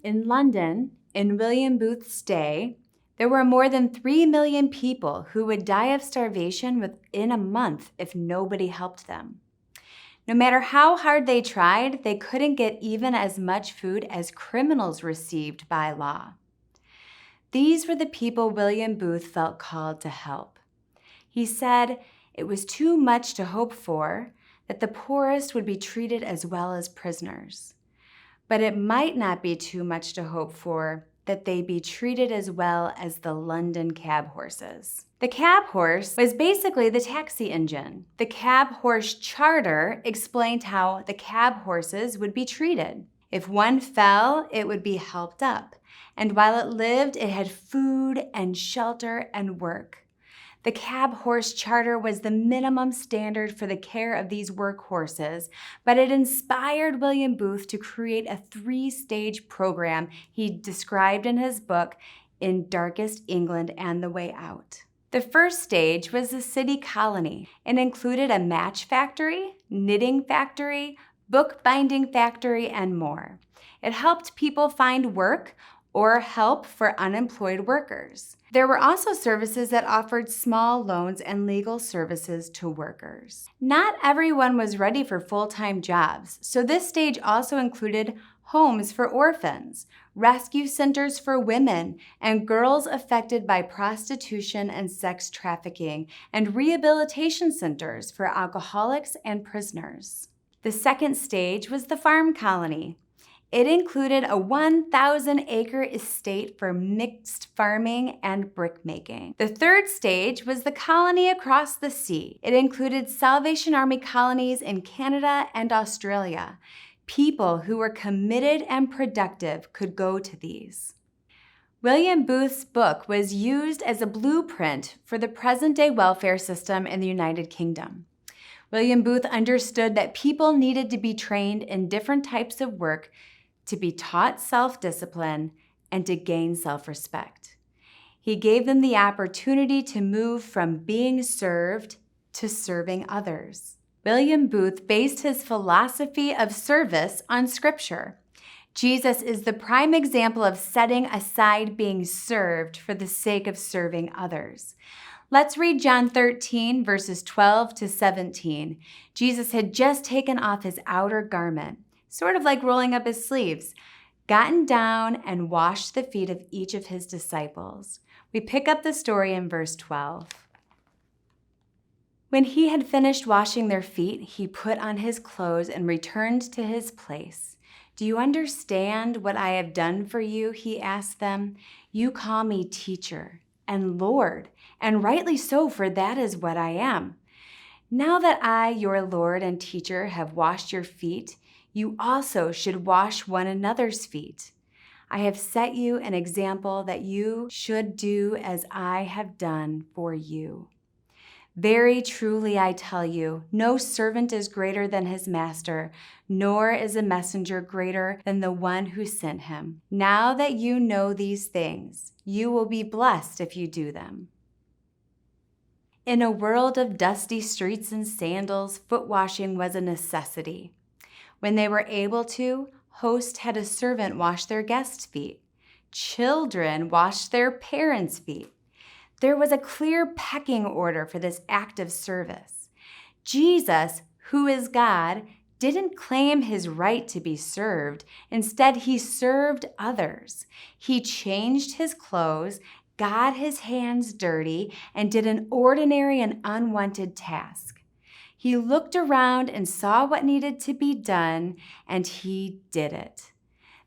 In London, in William Booth's day, there were more than 3 million people who would die of starvation within a month if nobody helped them. No matter how hard they tried, they couldn't get even as much food as criminals received by law. These were the people William Booth felt called to help. He said it was too much to hope for that the poorest would be treated as well as prisoners. But it might not be too much to hope for that they be treated as well as the London cab horses. The cab horse was basically the taxi engine. The cab horse charter explained how the cab horses would be treated. If one fell, it would be helped up. And while it lived, it had food and shelter and work. The cab horse charter was the minimum standard for the care of these workhorses, but it inspired William Booth to create a 3-stage program he described in his book, In Darkest England and the Way Out. The first stage was the city colony and included a match factory, knitting factory, bookbinding factory, and more. It helped people find work or help for unemployed workers. There were also services that offered small loans and legal services to workers. Not everyone was ready for full-time jobs, so this stage also included homes for orphans, rescue centers for women and girls affected by prostitution and sex trafficking, and rehabilitation centers for alcoholics and prisoners. The second stage was the farm colony. It included a 1,000-acre estate for mixed farming and brickmaking. The third stage was the colony across the sea. It included Salvation Army colonies in Canada and Australia. People who were committed and productive could go to these. William Booth's book was used as a blueprint for the present-day welfare system in the United Kingdom. William Booth understood that people needed to be trained in different types of work to be taught self-discipline and to gain self-respect. He gave them the opportunity to move from being served to serving others. William Booth based his philosophy of service on Scripture. Jesus is the prime example of setting aside being served for the sake of serving others. Let's read John 13, verses 12 to 17. Jesus had just taken off his outer garment, sort of like rolling up his sleeves, gotten down and washed the feet of each of his disciples. We pick up the story in verse 12. When he had finished washing their feet, he put on his clothes and returned to his place. Do you understand what I have done for you? He asked them. You call me teacher and Lord, and rightly so, for that is what I am. Now that I, your Lord and teacher, have washed your feet, you also should wash one another's feet. I have set you an example that you should do as I have done for you. Very truly I tell you, no servant is greater than his master, nor is a messenger greater than the one who sent him. Now that you know these things, you will be blessed if you do them. In a world of dusty streets and sandals, foot washing was a necessity. When they were able to, host had a servant wash their guests' feet. Children washed their parents' feet. There was a clear pecking order for this act of service. Jesus, who is God, didn't claim his right to be served. Instead, he served others. He changed his clothes, got his hands dirty, and did an ordinary and unwanted task. He looked around and saw what needed to be done, and he did it.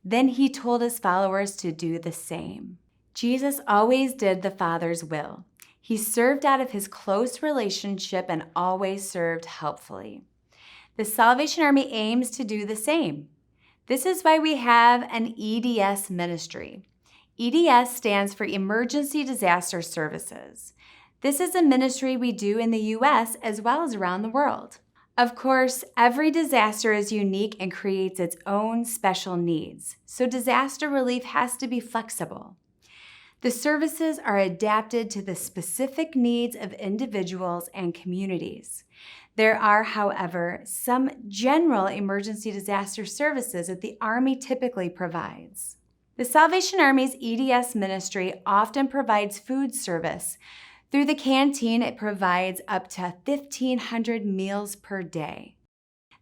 Then he told his followers to do the same. Jesus always did the Father's will. He served out of his close relationship and always served helpfully. The Salvation Army aims to do the same. This is why we have an EDS ministry. EDS stands for Emergency Disaster Services. This is a ministry we do in the U.S. as well as around the world. Of course, every disaster is unique and creates its own special needs, so disaster relief has to be flexible. The services are adapted to the specific needs of individuals and communities. There are, however, some general emergency disaster services that the Army typically provides. The Salvation Army's EDS ministry often provides food service. Through the canteen, it provides up to 1,500 meals per day.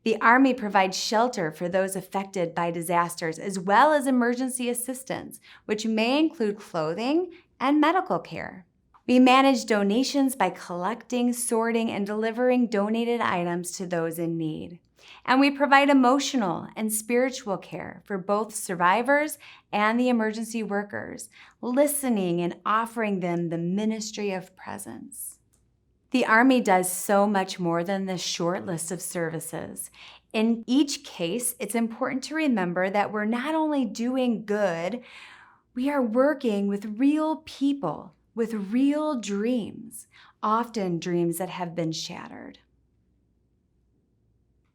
The Army provides shelter for those affected by disasters, as well as emergency assistance, which may include clothing and medical care. We manage donations by collecting, sorting, and delivering donated items to those in need. And we provide emotional and spiritual care for both survivors and the emergency workers, listening and offering them the ministry of presence. The Army does so much more than this short list of services. In each case, it's important to remember that we're not only doing good, we are working with real people with real dreams, often dreams that have been shattered.